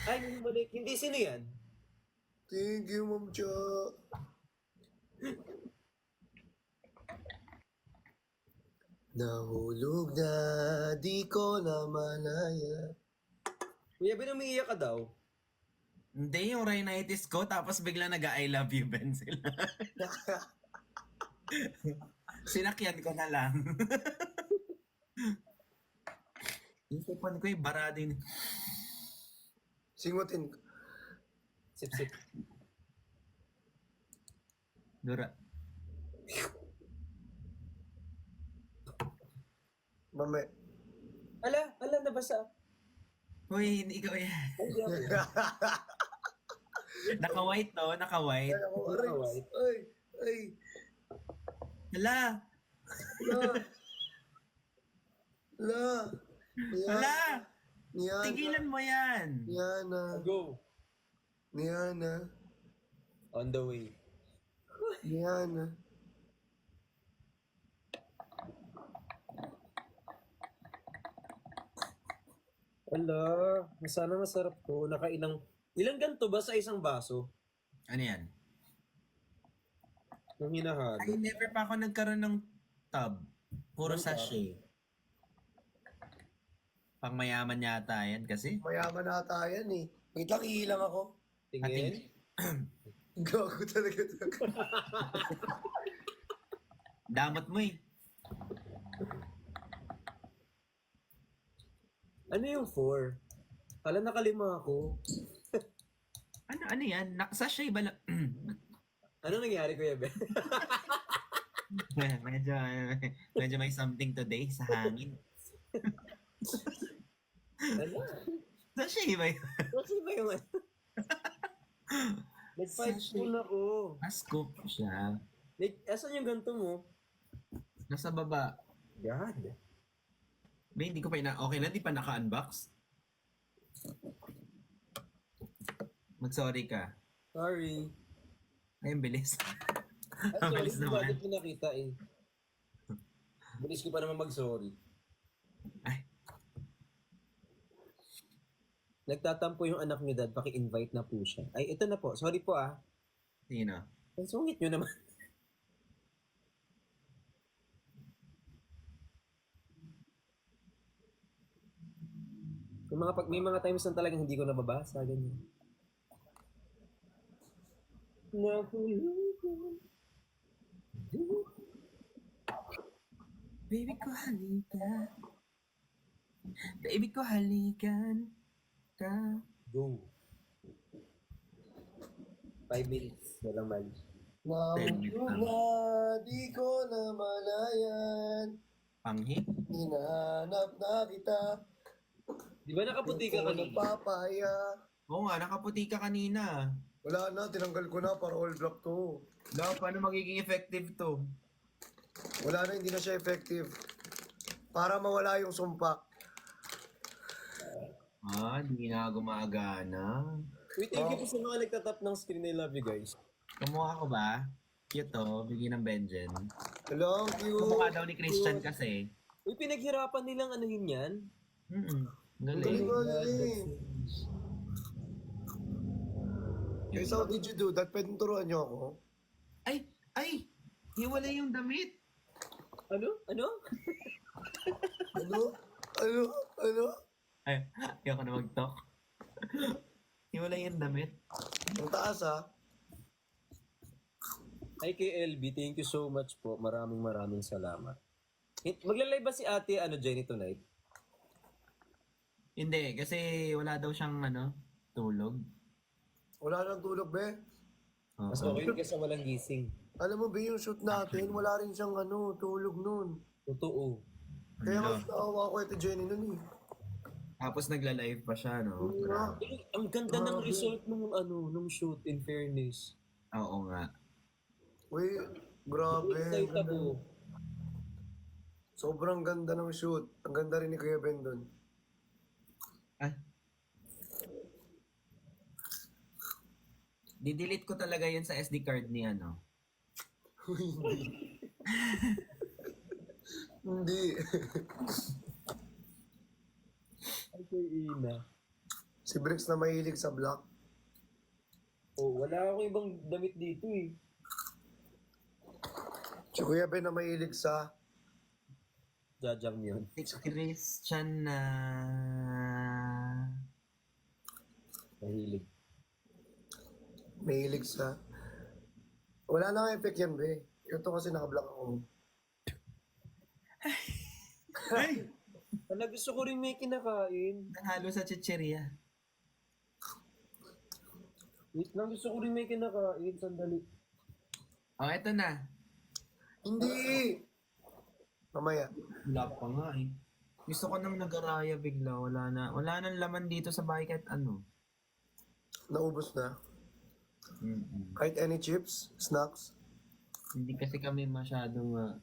Ay, hindi balik. Hindi, sino yan? Thank you, Ma'am Cha. Nahulog na, di ko na malaya. Kuya Ben, umiiyak ka daw. Hindi, yung rhinitis ko, tapos bigla nag-I love you, Ben sila. Sinakyan ko na lang. Isipan ko bara din. Singutin. Sip-sip. Dura. Mame. Ala, nabasa. Hoy, hindi ikaw yan. Ay, di ako. Naka-white to, naka-white. Ay, ako, aray. Ay, ay. Hala! La. La. Hala! Niana. Tigilan mo yan! Niana. Go. Niana. On the way. Niana. Ala, sana masarap to. Ilang ganto ba sa isang baso? Ano yan? Nung hinahalo. Ay, never pa ako nagkaroon ng tub. Puro sachet. Pang mayaman yata yan kasi. Mayaman ata yan eh. Wait lang, ihilang ako. Tingin. Gago talaga ito. Damot mo eh. Ano yung 4? Kala nakalima ako. Ano yan? Sachet ba lang? Ano nangyari, Kuya Ben? medyo may something today sa hangin. Ano? Sachet ba yun? Kasi ba yung ano? Nag-5 spoon ako. Scoop siya. Asan yung ganito mo? Nasa baba. God. May hindi ko pa okay na, di pa naka-unbox. Mag-sorry ka. Sorry. Ay, ang bilis. Ay, Ang sorry, bilis hindi naman. ko pinakita eh. Bilis ko pa naman mag-sorry. Ay, Nagtatampo yung anak niyo, Dad. Paki-invite na po siya. Ay, ito na po. Sorry po ah. sino? Ang sungit nyo naman. May mga times na talagang hindi ko nababasa. Ganyan. Baby ko halika. Baby ko halikan ka. Go. 5 minutes. Walang mali. Nahulog na, di ko na malayan. Panghi? Hinahanap na kita. Di ba nakaputi ka kanina? Papaya. Oo nga, nakaputi ka kanina. Wala na, tinanggal ko na para all black to. Daw, paano magiging effective to? Wala na, hindi na siya effective. Para mawala yung sumpa. Hindi na gumagana. Wait, thank you po sa mga nagtatap ng screen. I love you guys. Kumuha ko ba? Cute to, bigyan ng Benjen. Hello, cute. Kumukha daw ni Christian kasi. Uy, pinaghirapan nilang anuhin yan. Galing Galing. mo, galing. Guys, how did you do that? Pwedeng turuan niyo ako? Ay! Hiwalay yung damit. Ano? Ano? Ano? Ano? Ay, ayoko na mag-talk. Hiwalay yung damit. Ang taas ha? Hi kay LB, thank you so much po. Maraming salamat. Magla-live ba si ate Jenny tonight? Hindi, kasi wala daw siyang tulog. Wala nang tulog, be. Mas okay kaysa walang gising. Alam mo ba yung shoot natin, wala rin siyang tulog nun. Totoo. Kaya mas naawa ko ito Jenny nun eh. Tapos nagla-live pa siya, no? Nga. Ang ganda ng result nung shoot, in fairness. Oo nga. Uy, grabe. Excited ako. Sobrang ganda ng shoot. Ang ganda rin ni Kuya Ben dun. Ah. Didelete ko talaga yun sa SD card ni Hindi. Kay Ina. Si Bricks na mahilig sa black. Oh, wala akong ibang damit dito eh. Si Kuya Ben na mahilig sa... Jajang yun. Si Christian na... Mahilig. Mahilig sa... Wala na effect yan, be. Ito kasi naka-black ako. Ay! Wala, gusto ko rin may kinakain. Nahalo sa chicheria. Wait lang, gusto ko rin may kinakain. Sandali. Oh, eto na. Hindi! Mamaya. Wala pa nga eh. Gusto ko nang nag-araya bigla. Wala nang laman dito sa bahay kahit ano. Naubos na. Mm-mm. Kahit any chips, snacks. Hindi kasi kami masyadong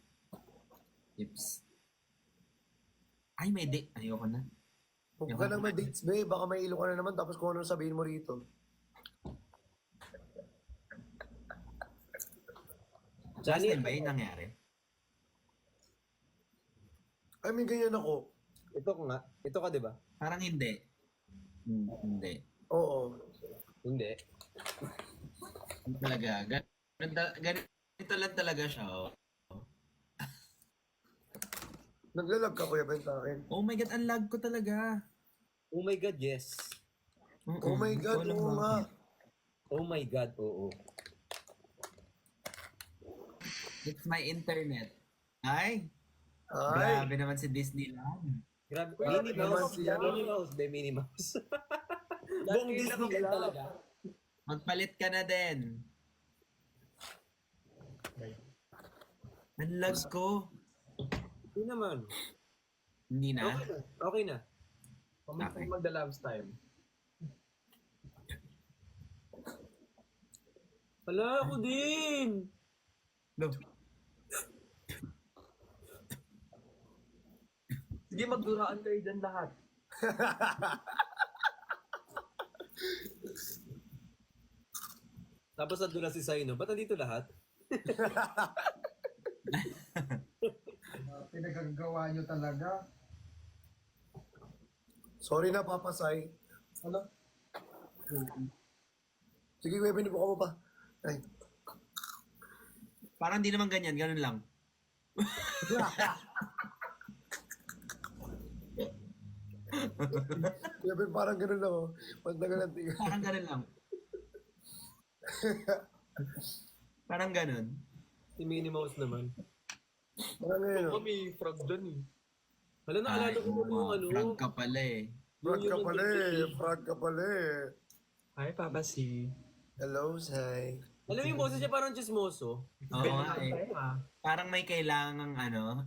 tips. Ay, may date. Ayoko na. Huwag ka nang ma-dates, be. Baka may ilo ka na naman tapos kung ano sabihin mo rito. Last time ba yun nangyari? I mean, ganyan ako. Ito ko nga. Ito ka, di ba? Parang hindi. Hindi. Oo. Hindi. Hindi talaga. Ganito lang talaga siya. Oh. Naglalag ka, Kuya Ben, sa akin. Oh my God, ang lag ko talaga. Oh my God, yes. Oh my God, Ikaw lang oo nga. bakit. Oh my God, oo. It's my internet. Ay, Ay! grabe naman si Disneyland. Grabe. Grabe Minnie naman Mouse. siya. Minnie Mouse. De, Minnie Mouse. Buong Disneyland talaga. Magpalit ka na din. Ang lag ko. Hindi naman. Hindi na. Okay na. Okay na. Okay. Mag the last time. Wala ako din. No. Sige, magduraan kayo dyan lahat. Tapos nandun na si Saino. Ba't nandito lahat? Pinagagawa nyo talaga. Sorry na, papasay. Ano? Sige, Kuya Ben, ibuka mo pa. Ay. Parang di naman ganyan. Ganun lang. Kuya Ben, parang ganun lang, oh. Magtagal ang tingin. Parang ganun lang. Parang ganun. Si Minnie Mouse naman. Parang ganun, oh. May frog dun eh. Wala na, alala ko oo, yung ano. frog ka pala eh. Frog ka yung pala eh. Frog ka pala eh. Ay, Papa si. Hello, Sai. Alam mo yung boses niya parang chismoso. Oo nga eh. Parang may kailangang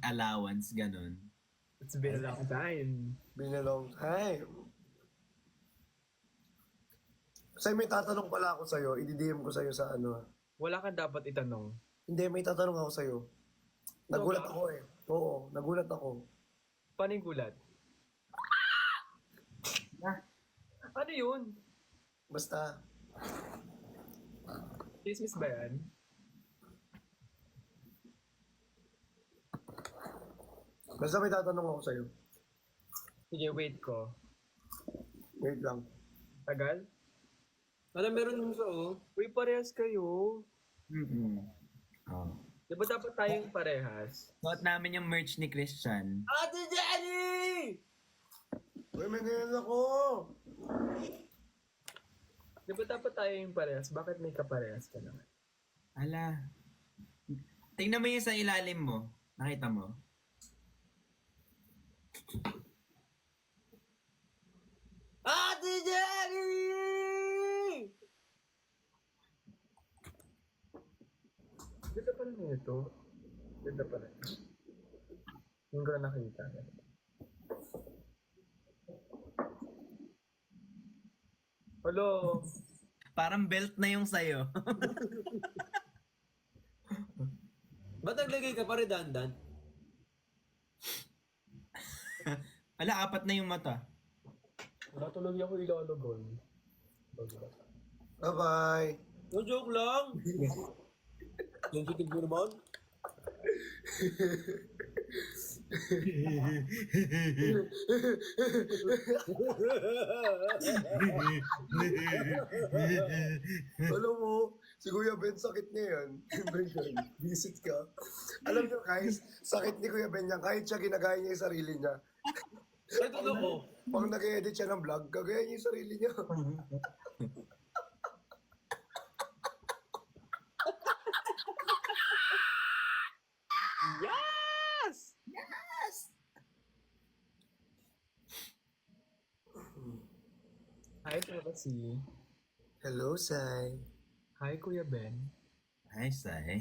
allowance, ganun. It's been a long time. Been a long time. Sai, may tatanong pala ako sa'yo. I-DM ko sa'yo sa ano. Wala kang dapat itanong. Hindi, may tatanong ako sa'yo. Nagulat Ano ba? ako eh. Oo, nagulat ako. Paano yung gulat? Ano yun? Basta, Chismis ba yan? basta may tatanong ako sa'yo. Sige, wait ko. Wait lang. Tagal? Alam, meron yung sa Uy, parehas kayo. Mm-mm. Oh. Di ba dapat tayong parehas? Suot namin yung merch ni Christian. Ate Jenny! Uy, may ganyan ako! Di ba dapat tayong parehas? Bakit may kaparehas ka naman? Ala. Tingnan mo yung sa ilalim mo. Nakita mo? Ate Jenny! Ganda pala nito. Ganda pala. Yung ko na nakita. Hello. Parang belt na yung sayo. Ba't naglagay ka pa redundant? Ala, apat na yung mata. Wala tuloy ako ilalagay. Bye-bye! No joke lang. Sensitive mo naman. Alam mo, si Kuya Ben, sakit niya yan. Visit ka. Alam niyo guys, sakit ni Kuya Ben yan. Kahit siya ginagaya niya yung sarili niya. Ay, totoo. Pag nag-edit siya ng vlog, gagaya niya yung sarili niya. Yes! Hi, Tracy. Hello, Sai. Hi, Kuya Ben. Hi, Sai.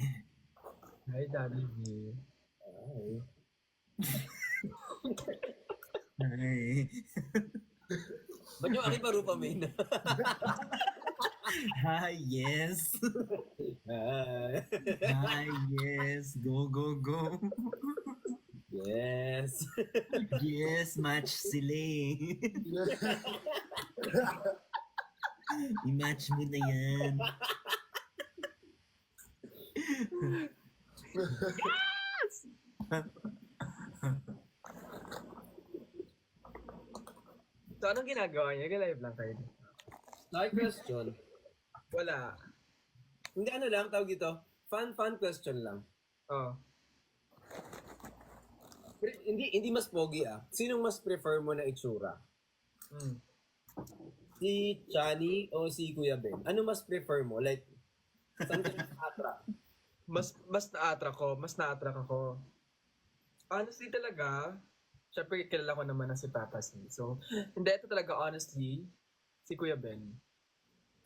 Hi, Daddy V. Ay. Hi. Ba't yung aking parupa, main? Hi, yes. Ay. Hi, yes. Go, go, go. Yes. Yes, match sila eh. I-match mo na yan. So, anong ginagawa niya? Nag-live lang kayo. Side question. Wala. Hindi ano lang, tawag ito. Fun question lang. Oh. Hindi mas pogi ah. Sinong mas prefer mo na itsura? Mm. Si Chani o si Kuya Ben? Ano mas prefer mo? Like, saan ka mas attract? Mas na-attract ako. Honestly talaga, syempre kilala ko naman na si Papa C. So, hindi, ito talaga honestly, si Kuya Ben.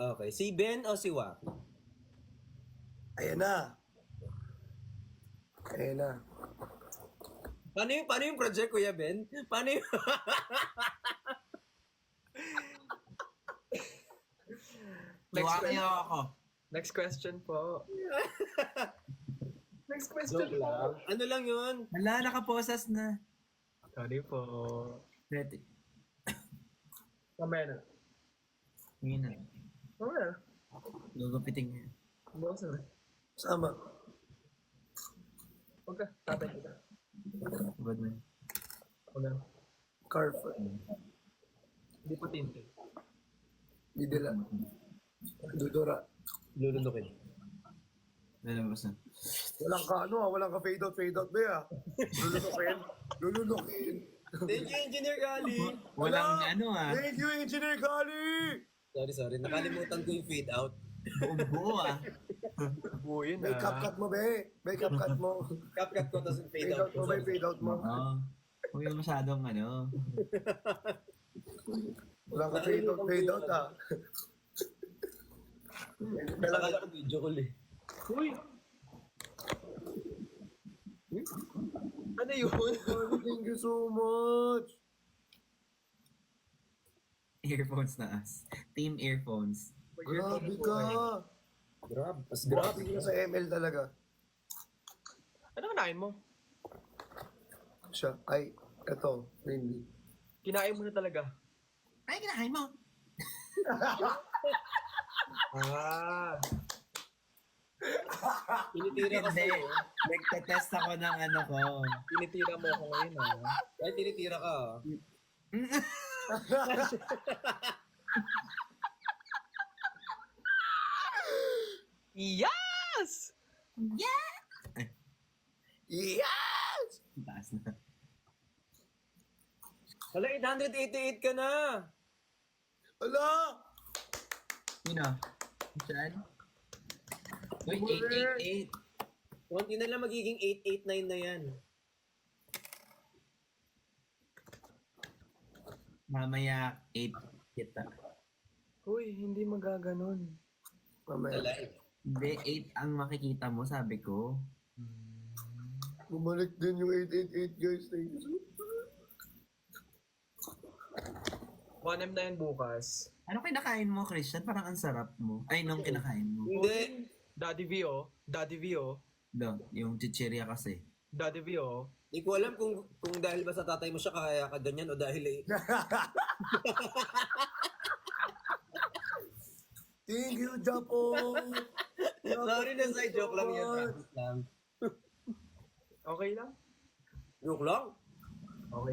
Okay. Si Ben o si Waki? Ayan na. Ayan na. Paano yung project, Kuya Ben? Paano yung... Tuwaki ako. Next question po. Next question Joke lang. Ano lang yun? Wala, nakaposas na. Sorry po. Ready. Mamaya na. Ngayon na. Mamaya na. Gugupitin niya. Bukas na. Sama. Huwag ka. Tatay kita. Good man. Huwag na. Carford. Hindi po tinte. Didila. Dudura. Lulundukin. Lalabas na. Walang ka fade out ba ya? Lulunukin. Thank you, Engineer Gali! Walang ano ah. Thank you, Engineer Gali! Sorry. Nakalimutan ko yung fade out. Buong buo ah. Buo yun May cut mo, be. May cut mo. Cut ko, tapos yung fade Fade out out mo, may fade out mo. Oo. Huwag yung masyadong ano. Walang ka fade out ah. Nakakala ko video call eh. Uy! Ano yun? Thank you so much. Earphones na as. Team earphones. Grabe ka. Grabe. Grabe ka sa ML talaga. Ano kinain mo? Siya. Ay, eto. Mainly. Kinain mo na talaga. Ay, kinahain mo. Ah. Tinitira kasi. Hindi. Nagtetest ako ng ano ko. Tinitira mo ako ngayon ah. Ay, tinitira ka ah. Yes! Yes! Taas na. Hala, 888 ka na! Ala! Sino? Saan? Uy, 888. Konti na lang magiging 889 na yan. Mamaya 8 kita. Uy, hindi magaganon. Sa Mamaya. live. Hindi, 8 ang makikita mo, sabi ko. Bumalik din yung 888 guys. Thank you so much. 1M na yan bukas. Ano kinakain mo, Christian? Parang ang sarap mo. Ay, nung kinakain mo. Hindi. Daddy V oh. Daddy V oh. Do, yung chichirya kasi. Daddy V oh. Hindi ko alam kung dahil ba sa tatay mo siya kaya ka ganyan o dahil eh. Thank you, Japo. Sorry na, side joke lang yan. Promise lang. Okay lang? Joke lang. Okay.